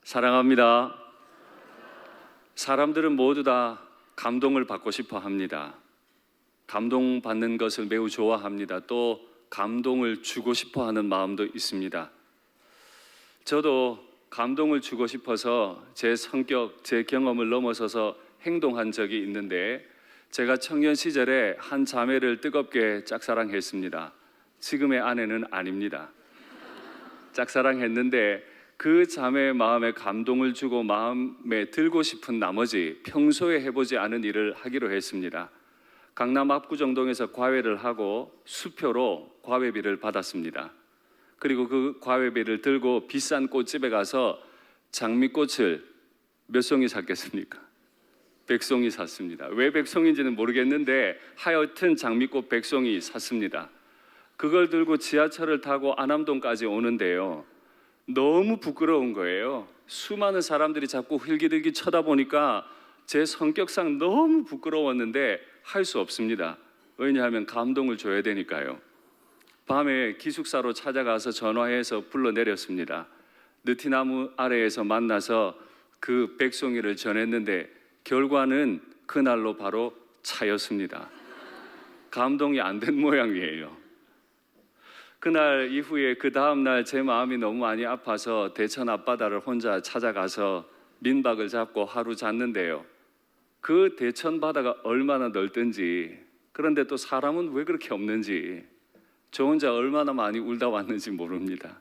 사랑합니다. 사람들은 모두 다 감동을 받고 싶어 합니다. 감동받는 것을 매우 좋아합니다. 또 감동을 주고 싶어 하는 마음도 있습니다. 저도 감동을 주고 싶어서 제 성격, 제 경험을 넘어서서 행동한 적이 있는데, 제가 청년 시절에 한 자매를 뜨겁게 짝사랑했습니다. 지금의 아내는 아닙니다. 짝사랑했는데 그 자매의 마음에 감동을 주고 마음에 들고 싶은 나머지 평소에 해보지 않은 일을 하기로 했습니다. 강남 압구정동에서 과외를 하고 수표로 과외비를 받았습니다. 그리고 그 과외비를 들고 비싼 꽃집에 가서 장미꽃을 몇 송이 샀겠습니까? 100송이 샀습니다. 왜 100송인지는 모르겠는데 하여튼 장미꽃 100송이 샀습니다. 그걸 들고 지하철을 타고 안암동까지 오는데요, 너무 부끄러운 거예요. 수많은 사람들이 자꾸 흘기들기 쳐다보니까 제 성격상 너무 부끄러웠는데 할 수 없습니다. 왜냐하면 감동을 줘야 되니까요. 밤에 기숙사로 찾아가서 전화해서 불러내렸습니다. 느티나무 아래에서 만나서 그 100송이를 전했는데 결과는 그날로 바로 차였습니다. 감동이 안 된 모양이에요. 그날 이후에 그 다음날 제 마음이 너무 많이 아파서 대천 앞바다를 혼자 찾아가서 민박을 잡고 하루 잤는데요, 그 대천 바다가 얼마나 넓든지, 그런데 또 사람은 왜 그렇게 없는지, 저 혼자 얼마나 많이 울다 왔는지 모릅니다.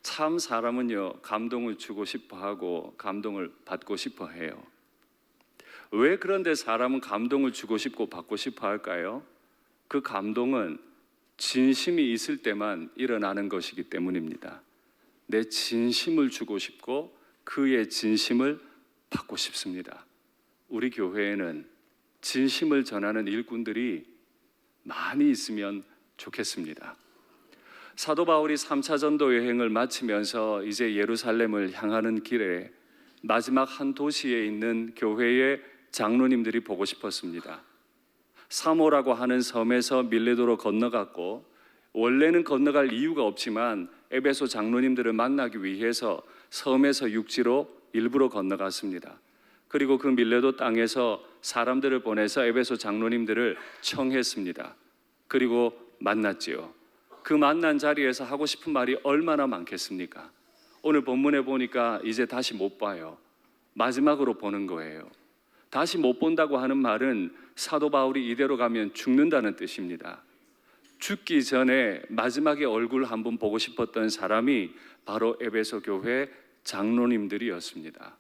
참 사람은요, 감동을 주고 싶어 하고 감동을 받고 싶어 해요. 왜 그런데 사람은 감동을 주고 싶고 받고 싶어 할까요? 그 감동은 진심이 있을 때만 일어나는 것이기 때문입니다. 내 진심을 주고 싶고 그의 진심을 받고 싶습니다. 우리 교회에는 진심을 전하는 일꾼들이 많이 있으면 좋겠습니다. 사도 바울이 3차 전도 여행을 마치면서 이제 예루살렘을 향하는 길에 마지막 한 도시에 있는 교회의 장로님들이 보고 싶었습니다. 사모라고 하는 섬에서 밀레도로 건너갔고, 원래는 건너갈 이유가 없지만 에베소 장로님들을 만나기 위해서 섬에서 육지로 일부러 건너갔습니다. 그리고 그 밀레도 땅에서 사람들을 보내서 에베소 장로님들을 청했습니다. 그리고 만났지요. 그 만난 자리에서 하고 싶은 말이 얼마나 많겠습니까? 오늘 본문에 보니까 이제 다시 못 봐요. 마지막으로 보는 거예요. 다시 못 본다고 하는 말은 사도 바울이 이대로 가면 죽는다는 뜻입니다. 죽기 전에 마지막에 얼굴 한번 보고 싶었던 사람이 바로 에베소 교회 장로님들이었습니다.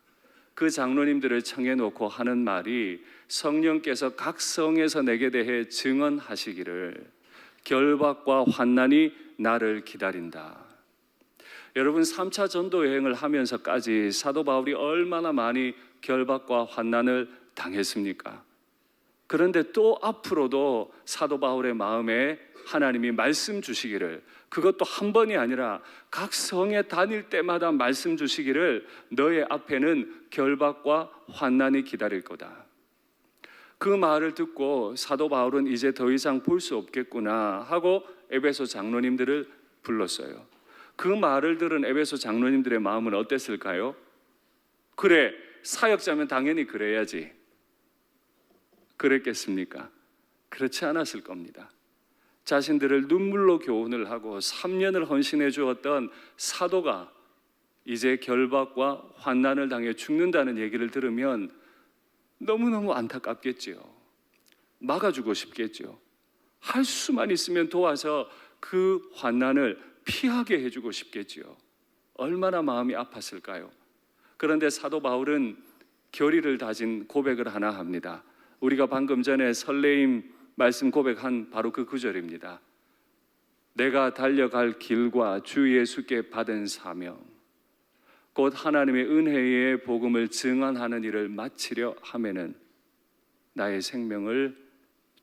그 장로님들을 청해놓고 하는 말이, 성령께서 각 성에서 내게 대해 증언하시기를 결박과 환난이 나를 기다린다. 여러분, 3차 전도 여행을 하면서까지 사도 바울이 얼마나 많이 결박과 환난을 당했습니까? 그런데 또 앞으로도 사도 바울의 마음에 하나님이 말씀 주시기를, 그것도 한 번이 아니라 각 성에 다닐 때마다 말씀 주시기를, 너의 앞에는 결박과 환난이 기다릴 거다. 그 말을 듣고 사도 바울은 이제 더 이상 볼 수 없겠구나 하고 에베소 장로님들을 불렀어요. 그 말을 들은 에베소 장로님들의 마음은 어땠을까요? 그래, 사역자면 당연히 그래야지. 그랬겠습니까? 그렇지 않았을 겁니다. 자신들을 눈물로 교훈을 하고 3년을 헌신해 주었던 사도가 이제 결박과 환난을 당해 죽는다는 얘기를 들으면 너무너무 안타깝겠지요. 막아주고 싶겠지요. 할 수만 있으면 도와서 그 환난을 피하게 해주고 싶겠지요. 얼마나 마음이 아팠을까요? 그런데 사도 바울은 결의를 다진 고백을 하나 합니다. 우리가 방금 전에 설레임 말씀 고백한 바로 그 구절입니다. 내가 달려갈 길과 주 예수께 받은 사명, 곧 하나님의 은혜의 복음을 증언하는 일을 마치려 하면은 나의 생명을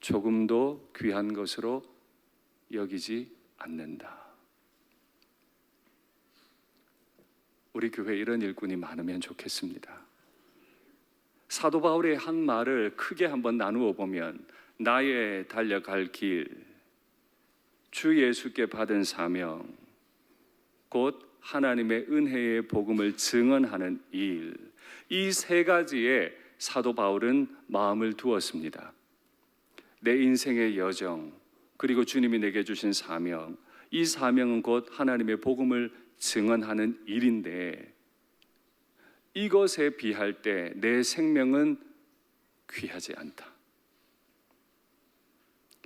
조금도 귀한 것으로 여기지 않는다. 우리 교회에 이런 일꾼이 많으면 좋겠습니다. 사도 바울의 한 말을 크게 한번 나누어 보면, 나의 달려갈 길, 주 예수께 받은 사명, 곧 하나님의 은혜의 복음을 증언하는 일, 이 세 가지에 사도 바울은 마음을 두었습니다. 내 인생의 여정, 그리고 주님이 내게 주신 사명, 이 사명은 곧 하나님의 복음을 증언하는 일인데, 이것에 비할 때 내 생명은 귀하지 않다.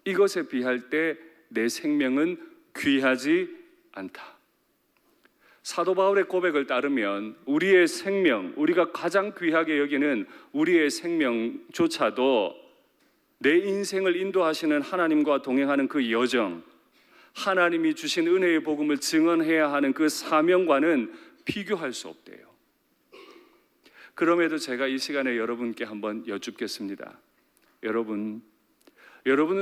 이것에 비할 때 내 생명은 귀하지 않다. 사도 바울의 고백을 따르면 우리의 생명, 우리가 가장 귀하게 여기는 우리의 생명조차도 내 인생을 인도하시는 하나님과 동행하는 그 여정, 하나님이 주신 은혜의 복음을 증언해야 하는 그 사명과는 비교할 수 없대요. 그럼에도 제가 이 시간에 여러분께 한번 여쭙겠습니다. 여러분은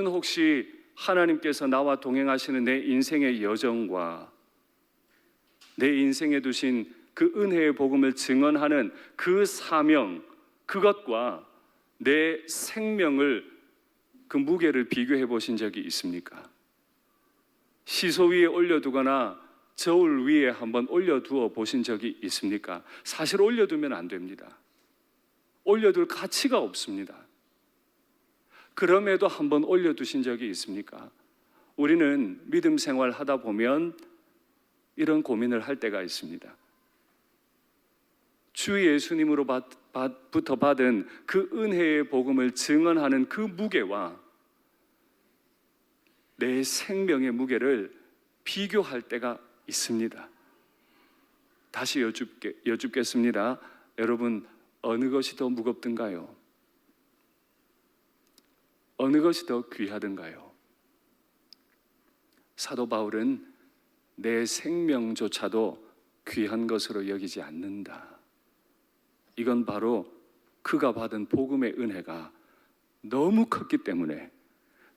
혹시 하나님께서 나와 동행하시는 내 인생의 여정과 내 인생에 두신 그 은혜의 복음을 증언하는 그 사명, 그것과 내 생명을, 그 무게를 비교해 보신 적이 있습니까? 시소 위에 올려두거나 저울 위에 한번 올려두어 보신 적이 있습니까? 사실 올려두면 안 됩니다. 올려둘 가치가 없습니다. 그럼에도 한번 올려두신 적이 있습니까? 우리는 믿음 생활 하다 보면 이런 고민을 할 때가 있습니다. 주 예수님으로부터 받은 그 은혜의 복음을 증언하는 그 무게와 내 생명의 무게를 비교할 때가 있습니다. 다시 여쭙겠습니다. 여러분, 어느 것이 더 무겁던가요? 어느 것이 더 귀하던가요? 사도 바울은 내 생명조차도 귀한 것으로 여기지 않는다. 이건 바로 그가 받은 복음의 은혜가 너무 컸기 때문에,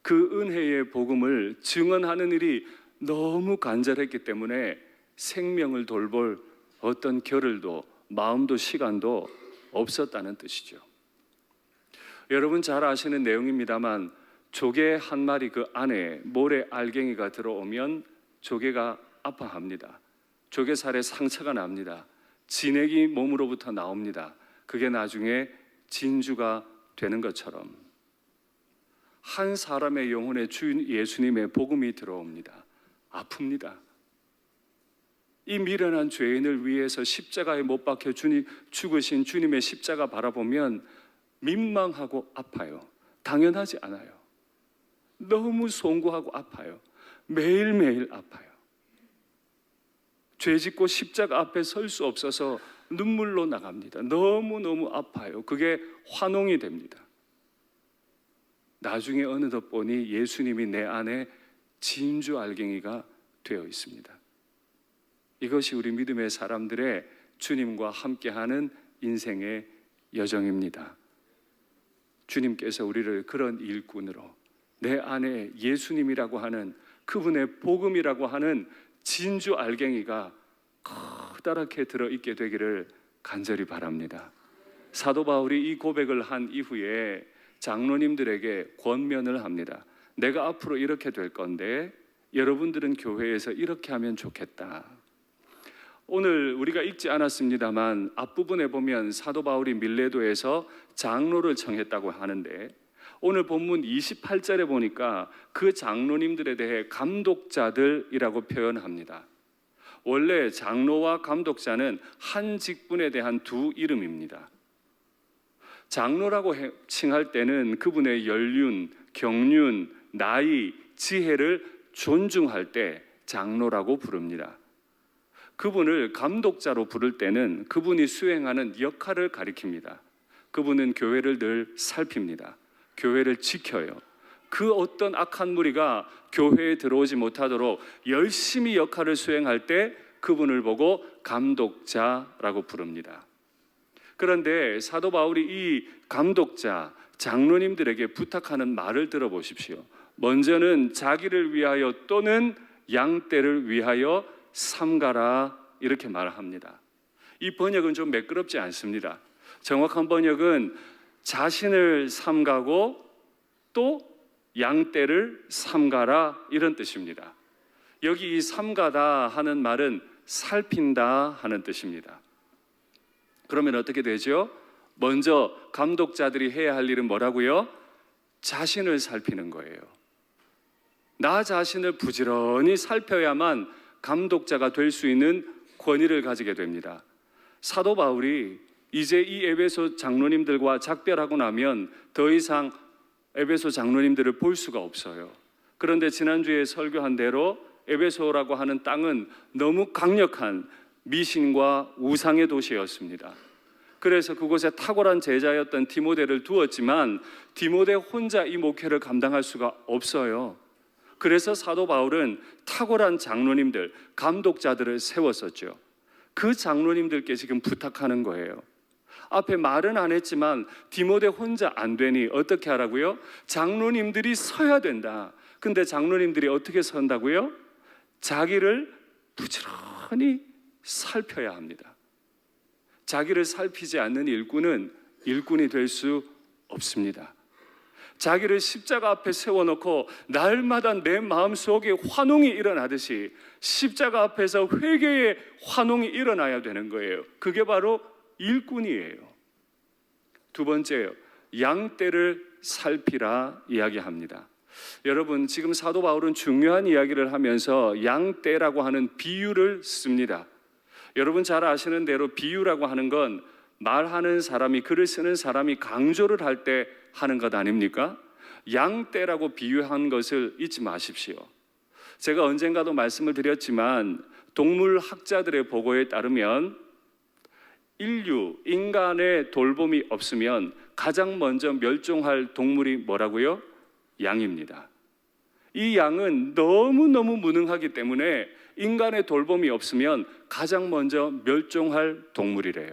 그 은혜의 복음을 증언하는 일이 너무 간절했기 때문에 생명을 돌볼 어떤 겨를도 마음도 시간도 없었다는 뜻이죠. 여러분 잘 아시는 내용입니다만, 조개 한 마리 그 안에 모래 알갱이가 들어오면 조개가 아파합니다. 조개살에 상처가 납니다. 진액이 몸으로부터 나옵니다. 그게 나중에 진주가 되는 것처럼 한 사람의 영혼에 주 예수님의 복음이 들어옵니다. 아픕니다. 이 미련한 죄인을 위해서 십자가에 못 박혀 죽으신 주님의 십자가 바라보면 민망하고 아파요. 당연하지 않아요. 너무 송구하고 아파요. 매일매일 아파요. 죄 짓고 십자가 앞에 설 수 없어서 눈물로 나갑니다. 너무너무 아파요. 그게 환홍이 됩니다. 나중에 어느덧 보니 예수님이 내 안에 진주 알갱이가 되어 있습니다. 이것이 우리 믿음의 사람들의 주님과 함께하는 인생의 여정입니다. 주님께서 우리를 그런 일꾼으로, 내 안에 예수님이라고 하는 그분의 복음이라고 하는 진주 알갱이가 커다랗게 들어있게 되기를 간절히 바랍니다. 사도 바울이 이 고백을 한 이후에 장로님들에게 권면을 합니다. 내가 앞으로 이렇게 될 건데 여러분들은 교회에서 이렇게 하면 좋겠다. 오늘 우리가 읽지 않았습니다만 앞부분에 보면 사도 바울이 밀레도에서 장로를 청했다고 하는데, 오늘 본문 28절에 보니까 그 장로님들에 대해 감독자들이라고 표현합니다. 원래 장로와 감독자는 한 직분에 대한 두 이름입니다. 장로라고 칭할 때는 그분의 연륜, 경륜, 나이, 지혜를 존중할 때 장로라고 부릅니다. 그분을 감독자로 부를 때는 그분이 수행하는 역할을 가리킵니다. 그분은 교회를 늘 살핍니다. 교회를 지켜요. 그 어떤 악한 무리가 교회에 들어오지 못하도록 열심히 역할을 수행할 때 그분을 보고 감독자라고 부릅니다. 그런데 사도 바울이 이 감독자, 장로님들에게 부탁하는 말을 들어보십시오. 먼저는 자기를 위하여 또는 양떼를 위하여 삼가라, 이렇게 말합니다. 이 번역은 좀 매끄럽지 않습니다. 정확한 번역은 자신을 삼가고 또 양떼를 삼가라, 이런 뜻입니다. 여기 이 삼가다 하는 말은 살핀다 하는 뜻입니다. 그러면 어떻게 되죠? 먼저 감독자들이 해야 할 일은 뭐라고요? 자신을 살피는 거예요. 나 자신을 부지런히 살펴야만 감독자가 될 수 있는 권위를 가지게 됩니다. 사도 바울이 이제 이 에베소 장로님들과 작별하고 나면 더 이상 에베소 장로님들을 볼 수가 없어요. 그런데 지난주에 설교한 대로 에베소라고 하는 땅은 너무 강력한 미신과 우상의 도시였습니다. 그래서 그곳에 탁월한 제자였던 디모데를 두었지만 디모데 혼자 이 목회를 감당할 수가 없어요. 그래서 사도 바울은 탁월한 장로님들, 감독자들을 세웠었죠. 그 장로님들께 지금 부탁하는 거예요. 앞에 말은 안 했지만 디모데 혼자 안 되니 어떻게 하라고요? 장로님들이 서야 된다. 근데 장로님들이 어떻게 선다고요? 자기를 부지런히 살펴야 합니다. 자기를 살피지 않는 일꾼은 일꾼이 될 수 없습니다. 자기를 십자가 앞에 세워놓고 날마다 내 마음속에 환웅이 일어나듯이 십자가 앞에서 회개의 환웅이 일어나야 되는 거예요. 그게 바로 일꾼이에요. 두 번째요, 양떼를 살피라 이야기합니다. 여러분, 지금 사도 바울은 중요한 이야기를 하면서 양떼라고 하는 비유를 씁니다. 여러분 잘 아시는 대로 비유라고 하는 건 말하는 사람이, 글을 쓰는 사람이 강조를 할 때 하는 것 아닙니까? 양떼라고 비유한 것을 잊지 마십시오. 제가 언젠가도 말씀을 드렸지만 동물학자들의 보고에 따르면 인간의 돌봄이 없으면 가장 먼저 멸종할 동물이 뭐라고요? 양입니다. 이 양은 너무너무 무능하기 때문에 인간의 돌봄이 없으면 가장 먼저 멸종할 동물이래요.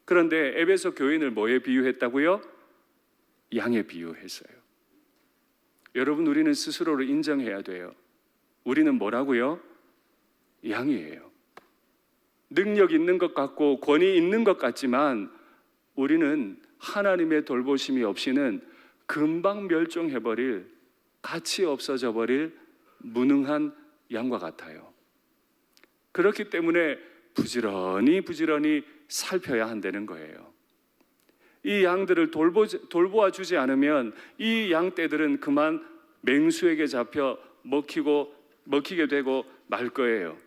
그런데 에베소 교인을 뭐에 비유했다고요? 양에 비유했어요. 여러분, 우리는 스스로를 인정해야 돼요. 우리는 뭐라고요? 양이에요. 능력 있는 것 같고 권위 있는 것 같지만 우리는 하나님의 돌보심이 없이는 금방 멸종해버릴, 가치 없어져 버릴 무능한 양과 같아요. 그렇기 때문에 부지런히 살펴야 한다는 거예요. 이 양들을 돌보아 주지 않으면 이 양떼들은 그만 맹수에게 잡혀 먹히게 되고 말 거예요.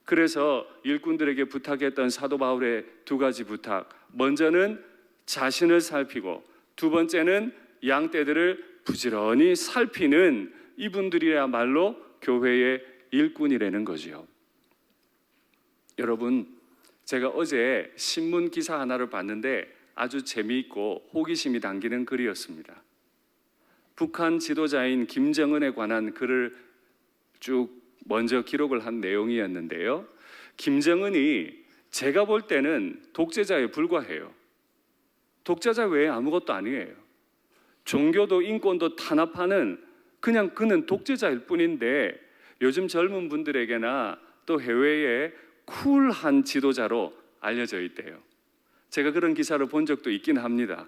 그래서 일꾼들에게 부탁했던 사도 바울의 두 가지 부탁, 먼저는 자신을 살피고 두 번째는 양떼들을 부지런히 살피는 이분들이야말로 교회의 일꾼이라는 거지요. 여러분, 제가 어제 신문 기사 하나를 봤는데 아주 재미있고 호기심이 당기는 글이었습니다. 북한 지도자인 김정은에 관한 글을 쭉 먼저 기록을 한 내용이었는데요. 김정은이 제가 볼 때는 독재자에 불과해요. 독재자 외에 아무것도 아니에요. 종교도 인권도 탄압하는 그냥 그는 독재자일 뿐인데 요즘 젊은 분들에게나 또 해외에 쿨한 지도자로 알려져 있대요. 제가 그런 기사를 본 적도 있긴 합니다.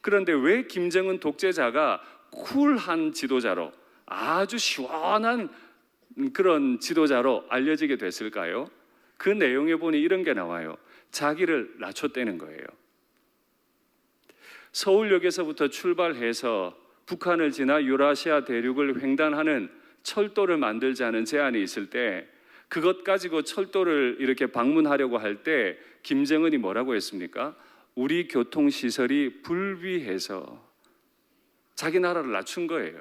그런데 왜 김정은 독재자가 쿨한 지도자로, 아주 시원한 그런 지도자로 알려지게 됐을까요? 그 내용에 보니 이런 게 나와요. 자기를 낮췄다는 거예요. 서울역에서부터 출발해서 북한을 지나 유라시아 대륙을 횡단하는 철도를 만들자는 제안이 있을 때 그것 가지고 철도를 이렇게 방문하려고 할 때 김정은이 뭐라고 했습니까? 우리 교통시설이 불비해서 자기 나라를 낮춘 거예요.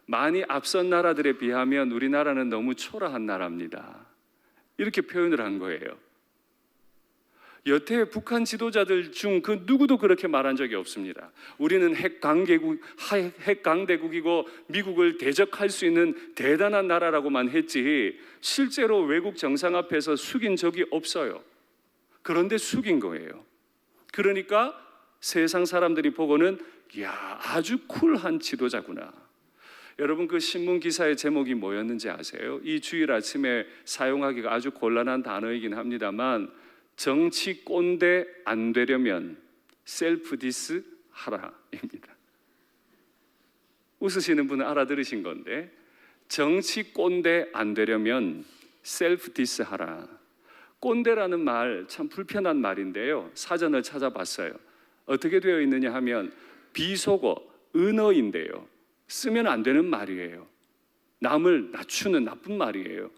많이 앞선 나라들에 비하면 우리나라는 너무 초라한 나라입니다. 이렇게 표현을 한 거예요. 여태 북한 지도자들 중 그 누구도 그렇게 말한 적이 없습니다. 우리는 핵강대국이고 미국을 대적할 수 있는 대단한 나라라고만 했지 실제로 외국 정상 앞에서 숙인 적이 없어요. 그런데 숙인 거예요. 그러니까 세상 사람들이 보고는 이야, 아주 쿨한 지도자구나. 여러분, 그 신문 기사의 제목이 뭐였는지 아세요? 이 주일 아침에 사용하기가 아주 곤란한 단어이긴 합니다만 정치 꼰대 안 되려면 셀프 디스 하라입니다. 웃으시는 분은 알아들으신 건데 정치 꼰대 안 되려면 셀프 디스하라. 꼰대라는 말 참 불편한 말인데요. 사전을 찾아봤어요. 어떻게 되어 있느냐 하면 비속어, 은어인데요. 쓰면 안 되는 말이에요. 남을 낮추는 나쁜 말이에요.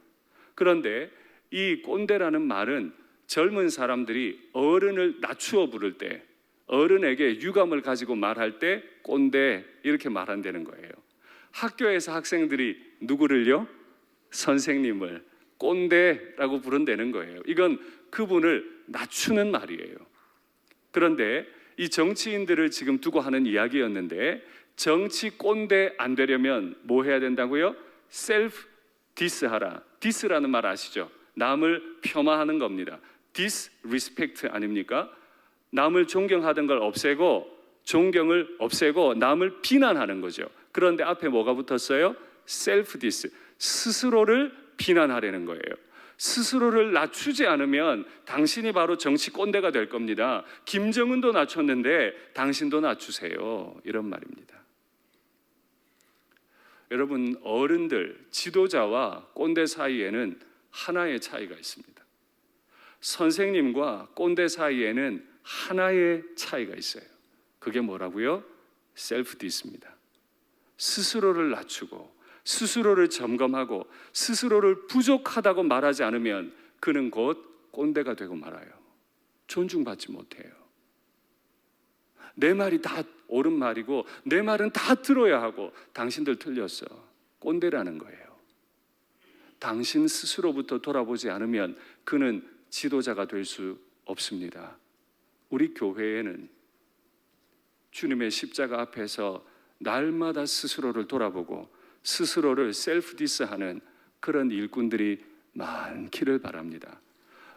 그런데 이 꼰대라는 말은 젊은 사람들이 어른을 낮추어 부를 때, 어른에게 유감을 가지고 말할 때 꼰대 이렇게 말한다는 거예요. 학교에서 학생들이 누구를요? 선생님을 꼰대라고 부른다는 거예요. 이건 그분을 낮추는 말이에요. 그런데 이 정치인들을 지금 두고 하는 이야기였는데, 정치 꼰대 안 되려면 뭐 해야 된다고요? 셀프 디스하라. 디스라는 말 아시죠? 남을 폄하하는 겁니다. 디스리스펙트 아닙니까? 남을 존경하던 걸 없애고, 존경을 없애고 남을 비난하는 거죠. 그런데 앞에 뭐가 붙었어요? 셀프 디스. 스스로를 비난하려는 거예요. 스스로를 낮추지 않으면 당신이 바로 정치 꼰대가 될 겁니다. 김정은도 낮췄는데 당신도 낮추세요. 이런 말입니다. 여러분, 어른들, 지도자와 꼰대 사이에는 하나의 차이가 있습니다. 선생님과 꼰대 사이에는 하나의 차이가 있어요. 그게 뭐라고요? 셀프 디스입니다. 스스로를 낮추고 스스로를 점검하고 스스로를 부족하다고 말하지 않으면 그는 곧 꼰대가 되고 말아요. 존중받지 못해요. 내 말이 다 옳은 말이고 내 말은 다 들어야 하고 당신들 틀렸어. 꼰대라는 거예요. 당신 스스로부터 돌아보지 않으면 그는 지도자가 될 수 없습니다. 우리 교회에는 주님의 십자가 앞에서 날마다 스스로를 돌아보고 스스로를 셀프 디스하는 그런 일꾼들이 많기를 바랍니다.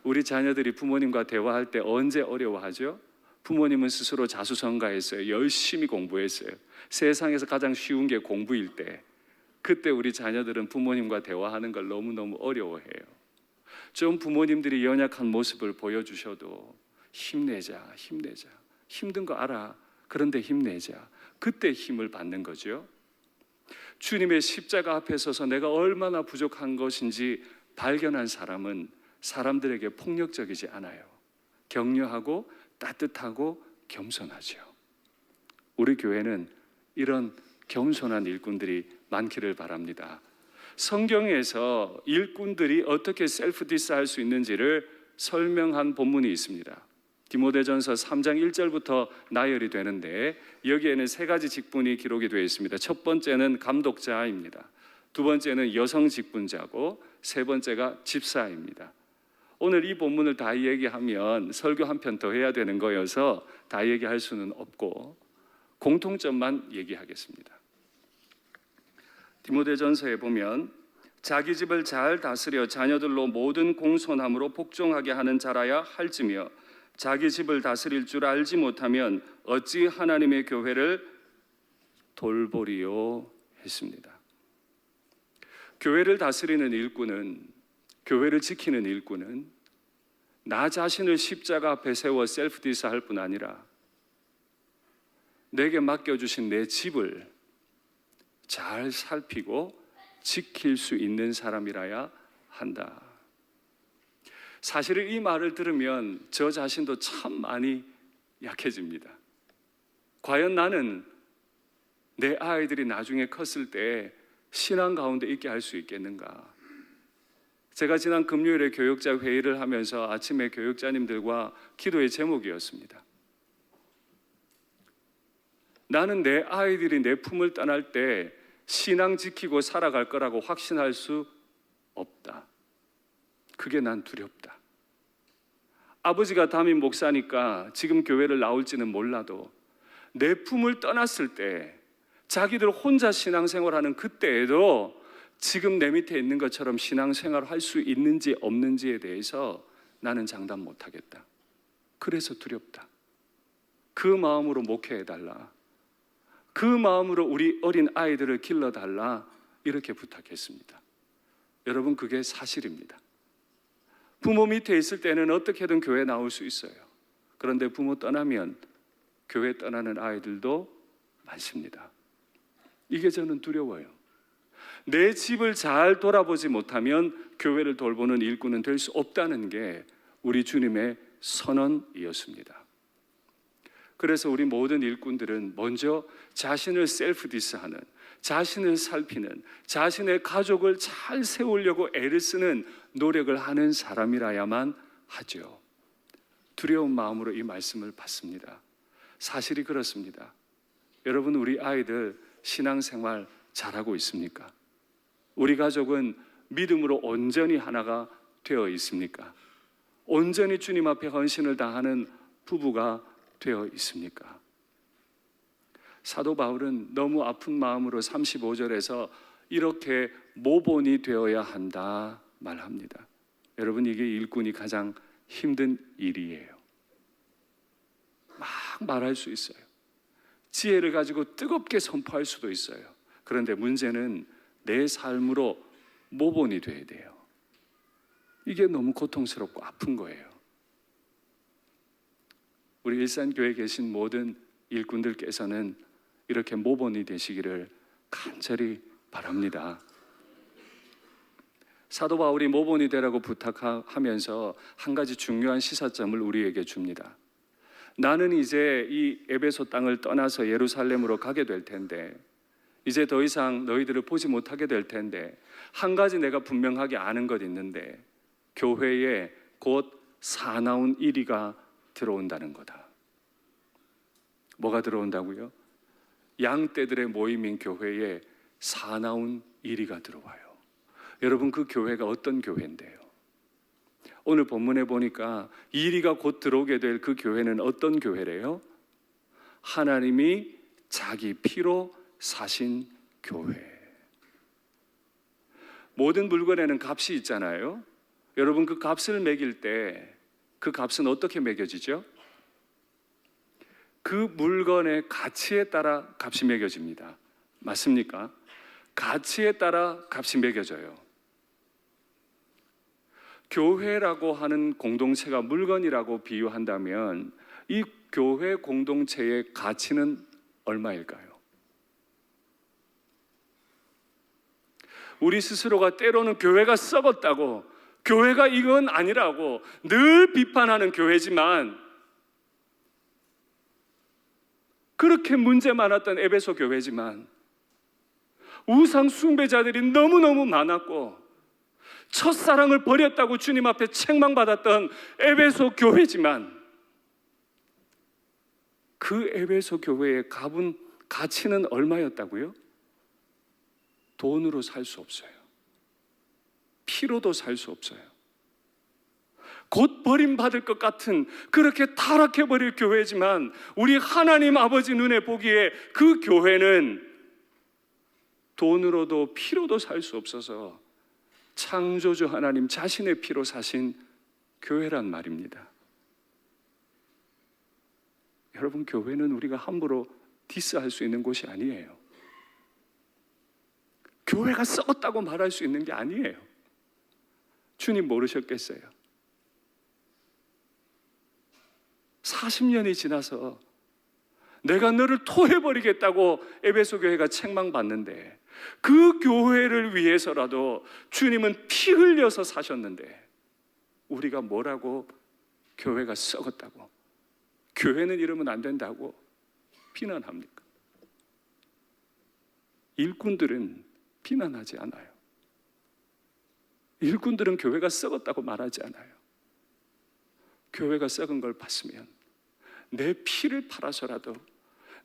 우리 자녀들이 부모님과 대화할 때 언제 어려워하죠? 부모님은 스스로 자수성가했어요. 열심히 공부했어요. 세상에서 가장 쉬운 게 공부일 때, 그때 우리 자녀들은 부모님과 대화하는 걸 너무너무 어려워해요. 좀 부모님들이 연약한 모습을 보여주셔도 힘내자, 힘내자. 힘든 거 알아. 그런데 힘내자. 그때 힘을 받는 거죠. 주님의 십자가 앞에 서서 내가 얼마나 부족한 것인지 발견한 사람은 사람들에게 폭력적이지 않아요. 격려하고 따뜻하고 겸손하죠. 우리 교회는 이런 겸손한 일꾼들이 많기를 바랍니다. 성경에서 일꾼들이 어떻게 셀프 디스할 수 있는지를 설명한 본문이 있습니다. 디모데전서 3장 1절부터 나열이 되는데 여기에는 세 가지 직분이 기록이 되어 있습니다. 첫 번째는 감독자입니다. 두 번째는 여성 직분자고 세 번째가 집사입니다. 오늘 이 본문을 다 얘기하면 설교 한 편 더 해야 되는 거여서 다 얘기할 수는 없고 공통점만 얘기하겠습니다. 디모데전서에 보면 자기 집을 잘 다스려 자녀들로 모든 공손함으로 복종하게 하는 자라야 할지며 자기 집을 다스릴 줄 알지 못하면 어찌 하나님의 교회를 돌보리요 했습니다. 교회를 다스리는 일꾼은, 교회를 지키는 일꾼은 나 자신을 십자가 앞에 세워 셀프 디스 할 뿐 아니라 내게 맡겨주신 내 집을 잘 살피고 지킬 수 있는 사람이라야 한다. 사실은 이 말을 들으면 저 자신도 참 많이 약해집니다. 과연 나는 내 아이들이 나중에 컸을 때 신앙 가운데 있게 할 수 있겠는가? 제가 지난 금요일에 교육자 회의를 하면서 아침에 교육자님들과 기도의 제목이었습니다. 나는 내 아이들이 내 품을 떠날 때 신앙 지키고 살아갈 거라고 확신할 수 없다. 그게 난 두렵다. 아버지가 담임 목사니까 지금 교회를 나올지는 몰라도 내 품을 떠났을 때 자기들 혼자 신앙생활하는 그때에도 지금 내 밑에 있는 것처럼 신앙생활을 할 수 있는지 없는지에 대해서 나는 장담 못하겠다. 그래서 두렵다. 그 마음으로 목회해달라. 그 마음으로 우리 어린 아이들을 길러달라. 이렇게 부탁했습니다. 여러분, 그게 사실입니다. 부모 밑에 있을 때는 어떻게든 교회 나올 수 있어요. 그런데 부모 떠나면 교회 떠나는 아이들도 많습니다. 이게 저는 두려워요. 내 집을 잘 돌아보지 못하면 교회를 돌보는 일꾼은 될 수 없다는 게 우리 주님의 선언이었습니다. 그래서 우리 모든 일꾼들은 먼저 자신을 셀프 디스하는, 자신을 살피는, 자신의 가족을 잘 세우려고 애를 쓰는 노력을 하는 사람이라야만 하죠. 두려운 마음으로 이 말씀을 받습니다. 사실이 그렇습니다. 여러분, 우리 아이들 신앙생활 잘하고 있습니까? 우리 가족은 믿음으로 온전히 하나가 되어 있습니까? 온전히 주님 앞에 헌신을 다하는 부부가 되어 있습니까? 사도 바울은 너무 아픈 마음으로 35절에서 이렇게 모본이 되어야 한다 말합니다. 여러분, 이게 일꾼이 가장 힘든 일이에요. 막 말할 수 있어요. 지혜를 가지고 뜨겁게 선포할 수도 있어요. 그런데 문제는 내 삶으로 모본이 돼야 돼요. 이게 너무 고통스럽고 아픈 거예요. 우리 일산교회에 계신 모든 일꾼들께서는 이렇게 모본이 되시기를 간절히 바랍니다. 사도 바울이 모본이 되라고 부탁하면서 한 가지 중요한 시사점을 우리에게 줍니다. 나는 이제 이 에베소 땅을 떠나서 예루살렘으로 가게 될 텐데, 이제 더 이상 너희들을 보지 못하게 될 텐데, 한 가지 내가 분명하게 아는 것 있는데, 교회에 곧 사나운 이리가 들어온다는 거다. 뭐가 들어온다고요? 양떼들의 모임인 교회에 사나운 이리가 들어와요. 여러분, 그 교회가 어떤 교회인데요? 오늘 본문에 보니까 이리가 곧 들어오게 될 그 교회는 어떤 교회래요? 하나님이 자기 피로 사신 교회. 모든 물건에는 값이 있잖아요. 여러분, 그 값을 매길 때 그 값은 어떻게 매겨지죠? 그 물건의 가치에 따라 값이 매겨집니다. 맞습니까? 가치에 따라 값이 매겨져요. 교회라고 하는 공동체가 물건이라고 비유한다면 이 교회 공동체의 가치는 얼마일까요? 우리 스스로가 때로는 교회가 썩었다고, 교회가 이건 아니라고 늘 비판하는 교회지만, 그렇게 문제 많았던 에베소 교회지만, 우상 숭배자들이 너무너무 많았고 첫사랑을 버렸다고 주님 앞에 책망받았던 에베소 교회지만, 그 에베소 교회의 가치는 얼마였다고요? 돈으로 살 수 없어요. 피로도 살 수 없어요. 곧 버림받을 것 같은 그렇게 타락해버릴 교회지만, 우리 하나님 아버지 눈에 보기에 그 교회는 돈으로도 피로도 살 수 없어서 창조주 하나님 자신의 피로 사신 교회란 말입니다. 여러분, 교회는 우리가 함부로 디스할 수 있는 곳이 아니에요. 교회가 썩었다고 말할 수 있는 게 아니에요. 주님 모르셨겠어요? 40년이 지나서 내가 너를 토해버리겠다고 에베소 교회가 책망받는데, 그 교회를 위해서라도 주님은 피 흘려서 사셨는데, 우리가 뭐라고 교회가 썩었다고, 교회는 이러면 안 된다고 비난합니까? 일꾼들은 비난하지 않아요. 일꾼들은 교회가 썩었다고 말하지 않아요. 교회가 썩은 걸 봤으면 내 피를 팔아서라도,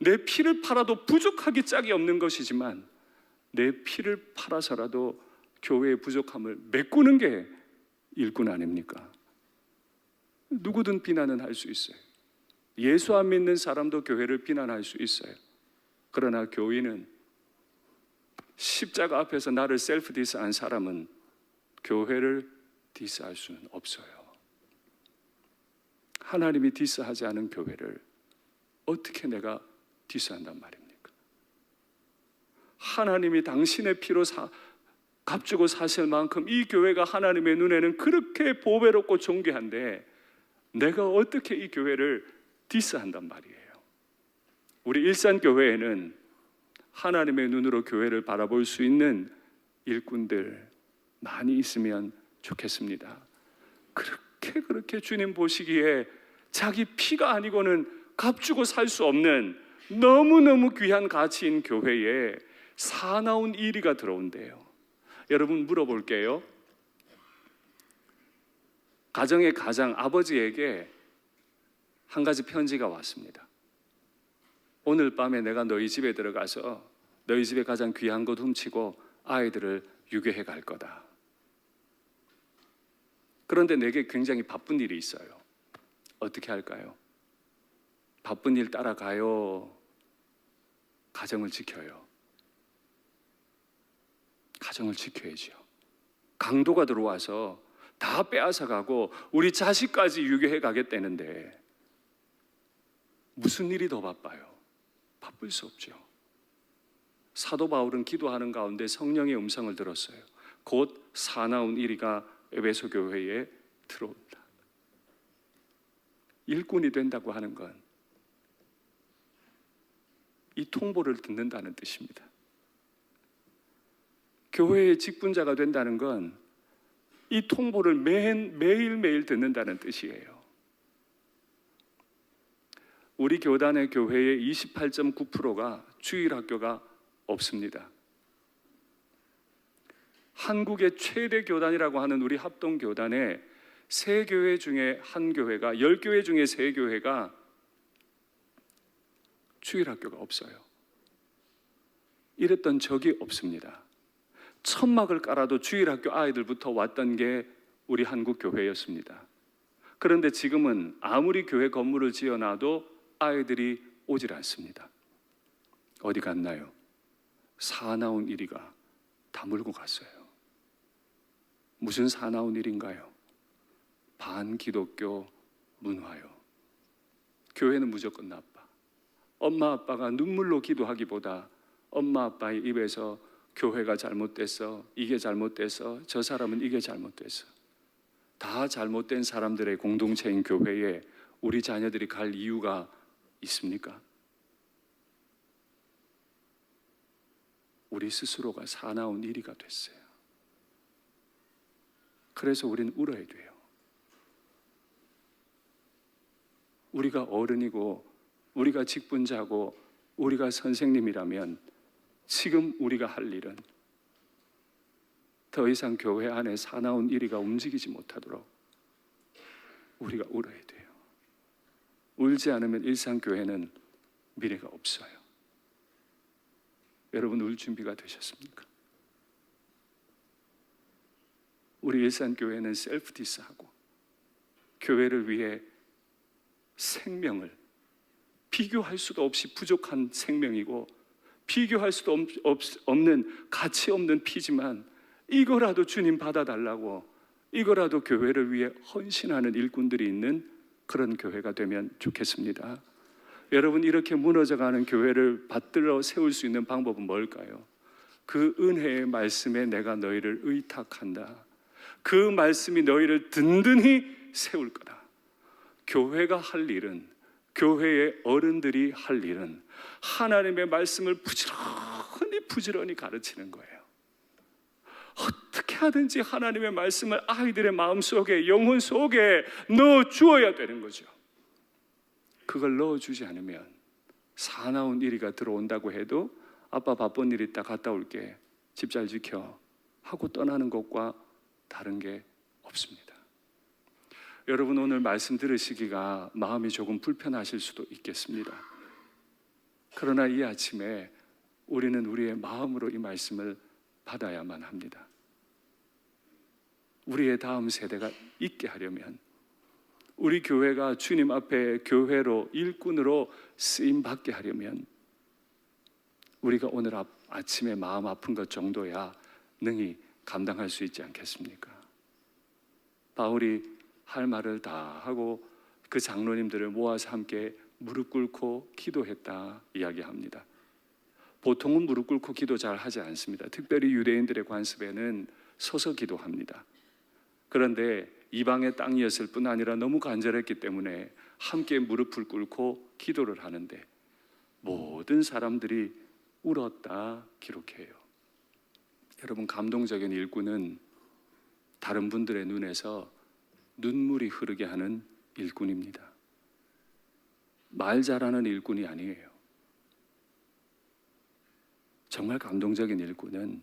내 피를 팔아도 부족하기 짝이 없는 것이지만 내 피를 팔아서라도 교회의 부족함을 메꾸는 게 일꾼 아닙니까? 누구든 비난은 할 수 있어요. 예수 안 믿는 사람도 교회를 비난할 수 있어요. 그러나 교인은, 십자가 앞에서 나를 셀프 디스한 사람은 교회를 디스할 수는 없어요. 하나님이 디스하지 않은 교회를 어떻게 내가 디스한단 말입니까? 하나님이 당신의 피로 값주고 사실 만큼 이 교회가 하나님의 눈에는 그렇게 보배롭고 존귀한데, 내가 어떻게 이 교회를 디스한단 말이에요. 우리 일산교회에는 하나님의 눈으로 교회를 바라볼 수 있는 일꾼들 많이 있으면 좋겠습니다. 그렇게 주님 보시기에 자기 피가 아니고는 값주고 살 수 없는 너무너무 귀한 가치인 교회에 사나운 이리가 들어온대요. 여러분 물어볼게요. 가정의 가장 아버지에게 한 가지 편지가 왔습니다. 오늘 밤에 내가 너희 집에 들어가서 너희 집에 가장 귀한 것 훔치고 아이들을 유괴해 갈 거다. 그런데 내게 굉장히 바쁜 일이 있어요. 어떻게 할까요? 바쁜 일 따라가요? 가정을 지켜요? 가정을 지켜야죠. 강도가 들어와서 다 빼앗아 가고 우리 자식까지 유괴해 가겠다는데 무슨 일이 더 바빠요? 바쁠 수 없죠. 사도 바울은 기도하는 가운데 성령의 음성을 들었어요. 곧 사나운 이리가 에베소 교회에 들어온다. 일꾼이 된다고 하는 건 이 통보를 듣는다는 뜻입니다. 교회의 직분자가 된다는 건 이 통보를 매일매일 듣는다는 뜻이에요. 우리 교단의 교회의 28.9%가 주일학교가 없습니다. 한국의 최대 교단이라고 하는 우리 합동교단의 3교회 중에 한 교회가 10교회 중에 3교회가 주일학교가 없어요. 이랬던 적이 없습니다. 천막을 깔아도 주일학교 아이들부터 왔던 게 우리 한국 교회였습니다. 그런데 지금은 아무리 교회 건물을 지어놔도 아이들이 오질 않습니다. 어디 갔나요? 사나운 이리가 다물고 갔어요. 무슨 사나운 일인가요? 반기독교 문화요. 교회는 무조건 나빠. 엄마 아빠가 눈물로 기도하기보다 엄마 아빠의 입에서 교회가 잘못됐어, 이게 잘못됐어, 저 사람은 이게 잘못됐어, 다 잘못된 사람들의 공동체인 교회에 우리 자녀들이 갈 이유가 있습니까? 우리 스스로가 사나운 이리가 됐어요. 그래서 우리는 울어야 돼요. 우리가 어른이고 우리가 직분자고 우리가 선생님이라면 지금 우리가 할 일은 더 이상 교회 안에 사나운 이리가 움직이지 못하도록 우리가 울어야 돼요. 울지 않으면 일상교회는 미래가 없어요. 여러분 울 준비가 되셨습니까? 우리 일산교회는 셀프디스하고 교회를 위해 생명을 비교할 수도 없이 부족한 생명이고 비교할 수도 없는 가치 없는 피지만 이거라도 주님 받아달라고 이거라도 교회를 위해 헌신하는 일꾼들이 있는 그런 교회가 되면 좋겠습니다. 여러분 이렇게 무너져가는 교회를 받들어 세울 수 있는 방법은 뭘까요? 그 은혜의 말씀에 내가 너희를 의탁한다. 그 말씀이 너희를 든든히 세울 거다. 교회가 할 일은 교회의 어른들이 할 일은 하나님의 말씀을 부지런히 가르치는 거예요. 어떻게 하든지 하나님의 말씀을 아이들의 마음속에 영혼 속에 넣어 주어야 되는 거죠. 그걸 넣어주지 않으면 사나운 이리가 들어온다고 해도 아빠 바쁜 일 있다 갔다 올게 집 잘 지켜 하고 떠나는 것과 다른 게 없습니다. 여러분 오늘 말씀 들으시기가 마음이 조금 불편하실 수도 있겠습니다. 그러나 이 아침에 우리는 우리의 마음으로 이 말씀을 받아야만 합니다. 우리의 다음 세대가 있게 하려면 우리 교회가 주님 앞에 교회로 일꾼으로 쓰임 받게 하려면 우리가 오늘 아침에 마음 아픈 것 정도야 능히 감당할 수 있지 않겠습니까? 바울이 할 말을 다 하고 그 장로님들을 모아서 함께 무릎 꿇고 기도했다 이야기합니다. 보통은 무릎 꿇고 기도 잘 하지 않습니다. 특별히 유대인들의 관습에는 서서 기도합니다. 그런데 이방의 땅이었을 뿐 아니라 너무 간절했기 때문에 함께 무릎을 꿇고 기도를 하는데 모든 사람들이 울었다 기록해요. 여러분, 감동적인 일꾼은 다른 분들의 눈에서 눈물이 흐르게 하는 일꾼입니다. 말 잘하는 일꾼이 아니에요. 정말 감동적인 일꾼은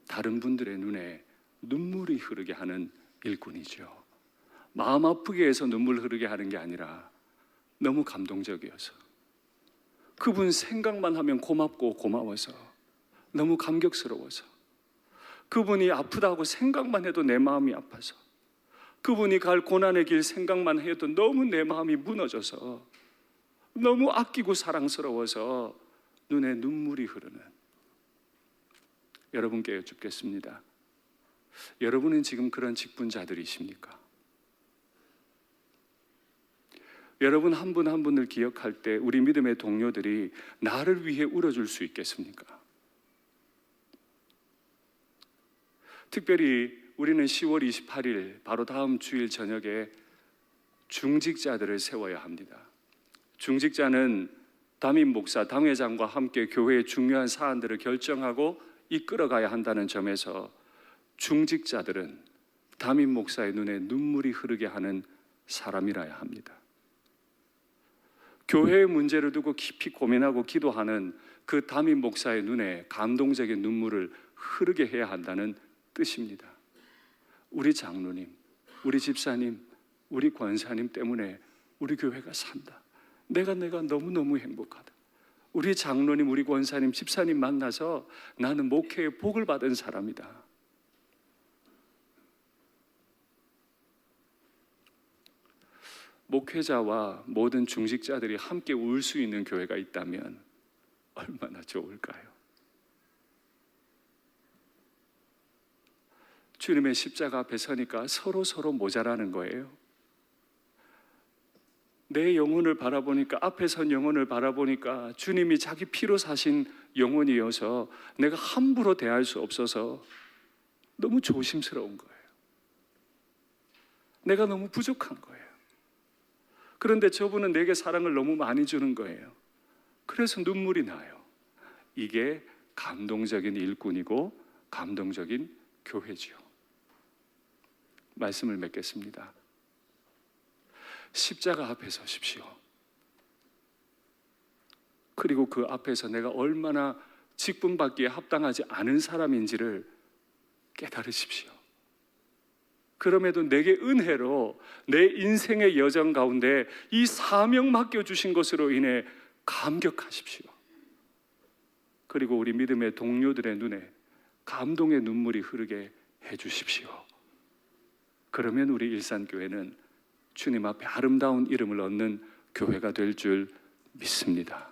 다른 분들의 눈에 눈물이 흐르게 하는 일꾼이죠. 마음 아프게 해서 눈물 흐르게 하는 게 아니라 너무 감동적이어서, 그분 생각만 하면 고맙고 고마워서, 너무 감격스러워서, 그분이 아프다고 생각만 해도 내 마음이 아파서, 그분이 갈 고난의 길 생각만 해도 너무 내 마음이 무너져서, 너무 아끼고 사랑스러워서 눈에 눈물이 흐르는, 여러분께 여쭙겠습니다. 여러분은 지금 그런 직분자들이십니까? 여러분 한 분 한 분을 기억할 때 우리 믿음의 동료들이 나를 위해 울어줄 수 있겠습니까? 특별히 우리는 10월 28일 바로 다음 주일 저녁에 중직자들을 세워야 합니다. 중직자는 담임 목사, 당회장과 함께 교회의 중요한 사안들을 결정하고 이끌어가야 한다는 점에서 중직자들은 담임 목사의 눈에 눈물이 흐르게 하는 사람이라야 합니다. 교회의 문제를 두고 깊이 고민하고 기도하는 그 담임 목사의 눈에 감동적인 눈물을 흐르게 해야 한다는 뜻입니다. 우리 장로님, 우리 집사님, 우리 권사님 때문에 우리 교회가 산다. 내가 너무너무 행복하다. 우리 장로님, 우리 권사님, 집사님 만나서 나는 목회의 복을 받은 사람이다. 목회자와 모든 중직자들이 함께 울 수 있는 교회가 있다면 얼마나 좋을까요? 주님의 십자가 앞에 서니까 서로 모자라는 거예요. 내 영혼을 바라보니까, 앞에 선 영혼을 바라보니까 주님이 자기 피로 사신 영혼이어서 내가 함부로 대할 수 없어서 너무 조심스러운 거예요. 내가 너무 부족한 거예요. 그런데 저분은 내게 사랑을 너무 많이 주는 거예요. 그래서 눈물이 나요. 이게 감동적인 일꾼이고 감동적인 교회지요. 말씀을 맺겠습니다. 십자가 앞에 서십시오. 그리고 그 앞에서 내가 얼마나 직분받기에 합당하지 않은 사람인지를 깨달으십시오. 그럼에도 내게 은혜로 내 인생의 여정 가운데 이 사명 맡겨주신 것으로 인해 감격하십시오. 그리고 우리 믿음의 동료들의 눈에 감동의 눈물이 흐르게 해주십시오. 그러면 우리 일산교회는 주님 앞에 아름다운 이름을 얻는 교회가 될 줄 믿습니다.